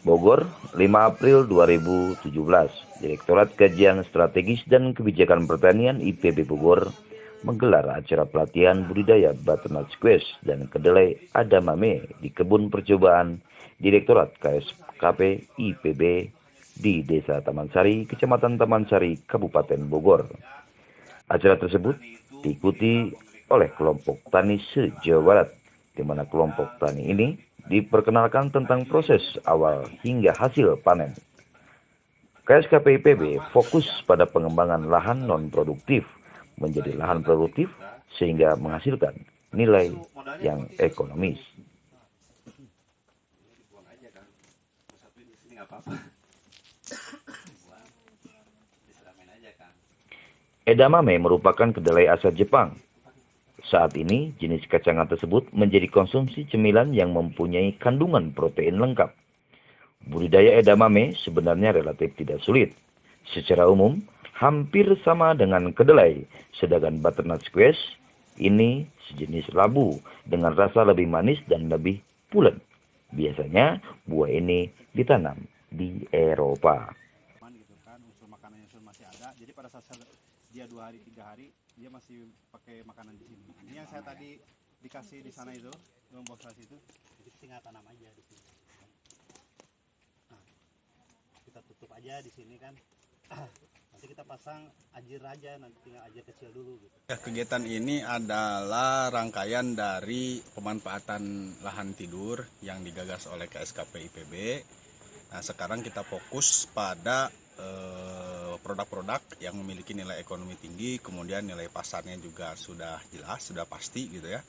Bogor, 5 April 2017. Direktorat Kajian Strategis dan Kebijakan Pertanian IPB Bogor menggelar acara pelatihan budidaya butternut squash dan kedelai edamame di kebun percobaan Direktorat KSKP IPB di Desa Taman Sari, Kecamatan Taman Sari, Kabupaten Bogor. Acara tersebut diikuti oleh kelompok tani se-Jawa Barat, di mana kelompok tani ini diperkenalkan tentang proses awal hingga hasil panen. KSKP IPB fokus pada pengembangan lahan non-produktif menjadi lahan produktif sehingga menghasilkan nilai yang ekonomis. Edamame merupakan kedelai asal Jepang. Saat ini, jenis kacangan tersebut menjadi konsumsi cemilan yang mempunyai kandungan protein lengkap. Budidaya edamame sebenarnya relatif tidak sulit. Secara umum, hampir sama dengan kedelai, sedangkan butternut squash ini sejenis labu dengan rasa lebih manis dan lebih pulen. Biasanya, buah ini ditanam di Eropa. Unsur makanannya masih ada, jadi pada saat dia 2 hari 3 hari dia masih pakai makanan di sini. Ini yang saya tadi dikasih di sana itu, box itu, jadi tinggal tanam aja di sini. Nah, kita tutup aja di sini kan. Nanti kita pasang ajir aja, nanti tinggal ajir kecil dulu gitu. Ya, kegiatan ini adalah rangkaian dari pemanfaatan lahan tidur yang digagas oleh KSKP IPB. Nah, sekarang kita fokus pada produk-produk yang memiliki nilai ekonomi tinggi, kemudian nilai pasarnya juga sudah jelas, sudah pasti gitu ya,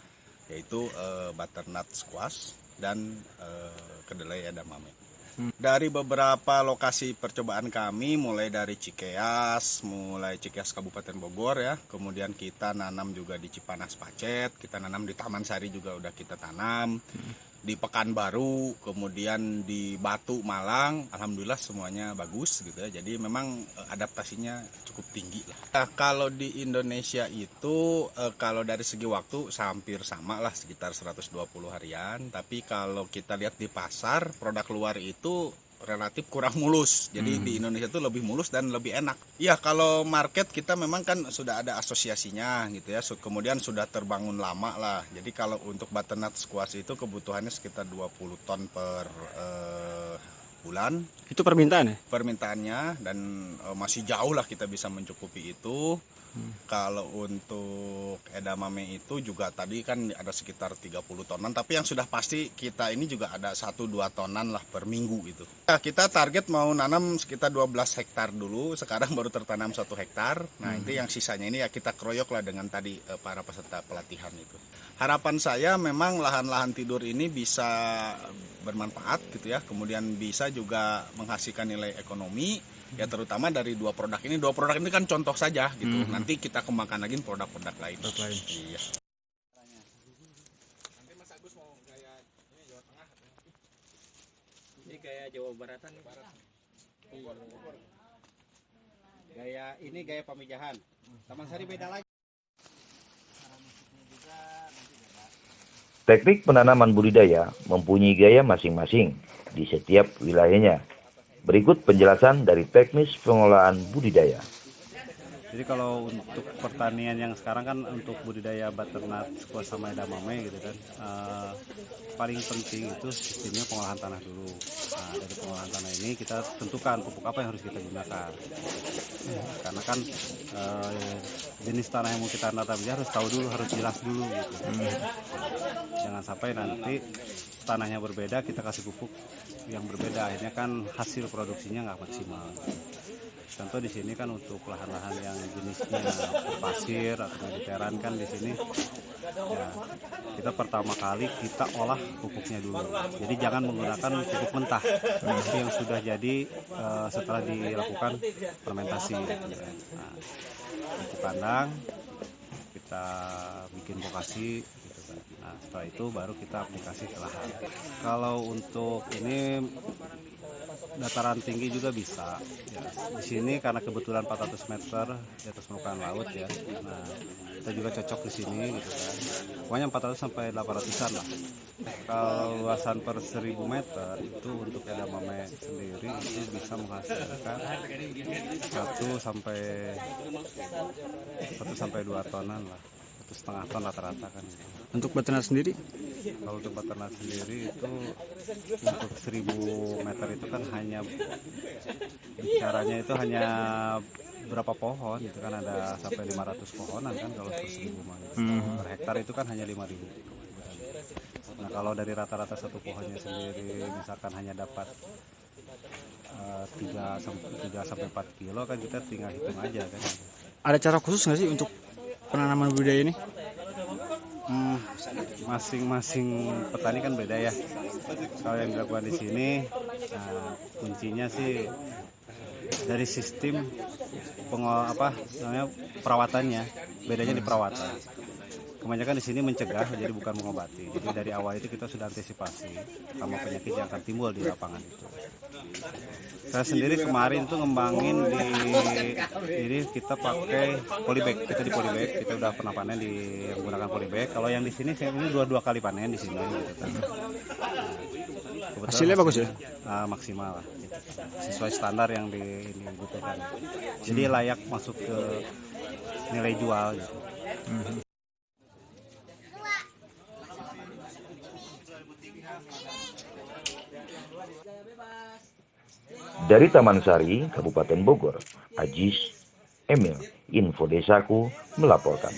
yaitu butternut squash dan kedelai edamame. Dari beberapa lokasi percobaan kami, mulai dari Cikeas Kabupaten Bogor ya, kemudian kita nanam juga di Cipanas Pacet, kita nanam di Taman Sari juga udah kita tanam, di Pekanbaru, kemudian di Batu Malang, alhamdulillah semuanya bagus gitu ya. Jadi memang adaptasinya cukup tinggi lah. Nah, kalau di Indonesia itu kalau dari segi waktu hampir sama lah, sekitar 120 harian. Tapi kalau kita lihat di pasar, produk luar itu relatif kurang mulus. Jadi di Indonesia itu lebih mulus dan lebih enak. Ya, kalau market kita memang kan sudah ada asosiasinya gitu ya. Kemudian sudah terbangun lama lah. Jadi kalau untuk butternut squash itu kebutuhannya sekitar 20 ton per bulan. Itu permintaan ya? Permintaannya, dan masih jauh lah kita bisa mencukupi itu. Kalau untuk edamame itu juga tadi kan ada sekitar 30 tonan, tapi yang sudah pasti kita ini juga ada 1-2 tonan lah per minggu gitu. Nah, kita target mau nanam sekitar 12 hektar dulu, sekarang baru tertanam 1 hektar. Nah, itu yang sisanya ini ya kita keroyok lah dengan tadi para peserta pelatihan itu. Harapan saya memang lahan-lahan tidur ini bisa bermanfaat gitu ya, kemudian bisa juga menghasilkan nilai ekonomi. Ya, terutama dari 2 produk ini. 2 produk ini kan contoh saja gitu. Nanti kita kembangkan lagi produk-produk lain. Iya. Nanti Mas Agus mau gaya ini Jawa Tengah. Ini gaya Jawa Baratan nih. Iya. Gaya ini gaya pamijahan. Taman Sari beda lagi. Teknik penanaman budidaya mempunyai gaya masing-masing di setiap wilayahnya. Berikut penjelasan dari teknis pengolahan budidaya. Jadi kalau untuk pertanian yang sekarang kan untuk budidaya butternut squash sama edamame gitu kan, paling penting itu sistemnya pengolahan tanah dulu. Nah, dari pengolahan tanah ini kita tentukan pupuk apa yang harus kita gunakan. Karena kan jenis tanah yang mau kita tanam harus tahu dulu, harus jelas dulu gitu. Jangan sampai nanti tanahnya berbeda, kita kasih pupuk yang berbeda, akhirnya kan hasil produksinya nggak maksimal. Contoh di sini kan untuk lahan-lahan yang jenisnya pasir atau mediteran kan di sini ya, kita pertama kali kita olah pupuknya dulu. Jadi jangan menggunakan pupuk mentah yang sudah jadi setelah dilakukan fermentasi. Nah, untuk kandang kita bikin bokasi. Nah, setelah itu baru kita aplikasi ke lahan. Kalau untuk ini dataran tinggi juga bisa. Ya. Di sini karena kebetulan 400 meter di atas permukaan laut ya. Nah, kita juga cocok di sini gitu kan. Pokoknya 400 sampai 800-an lah. Kalau luasan per 1000 meter itu untuk edamame sendiri itu bisa menghasilkan 1 sampai 2 tonan lah. 1,5 ton rata-rata kan gitu. Untuk beternak sendiri? Kalau untuk beternak sendiri itu untuk 1000 meter itu kan hanya bicaranya itu hanya berapa pohon itu kan ada sampai 500 pohonan kan kalau per 1000 mah gitu. Per hektar itu kan hanya 5.000. Nah kalau dari rata-rata satu pohonnya sendiri misalkan hanya dapat 3 sampai 4 kilo kan kita tinggal hitung aja kan. Ada cara khusus nggak sih untuk penanaman budidaya ini? Masing-masing petani kan beda ya. Kalau yang dilakukan di sini, nah, kuncinya sih dari sistem perawatannya. Bedanya di perawatan. Kebanyakan di sini mencegah, jadi bukan mengobati. Jadi dari awal itu kita sudah antisipasi sama penyakit yang akan timbul di lapangan itu. Saya sendiri kemarin tuh ngembangin ini kita pakai polybag, kita di polybag, kita udah pernah panen menggunakan polybag. Kalau yang di sini saya ini dua kali panen di sini. Gitu kan. Hasilnya bagus ya? Maksimal lah, gitu. Sesuai standar yang dibutuhkan. Jadi layak masuk ke nilai jual. Gitu. Dari Taman Sari, Kabupaten Bogor, Ajis Emil, Info Desaku melaporkan.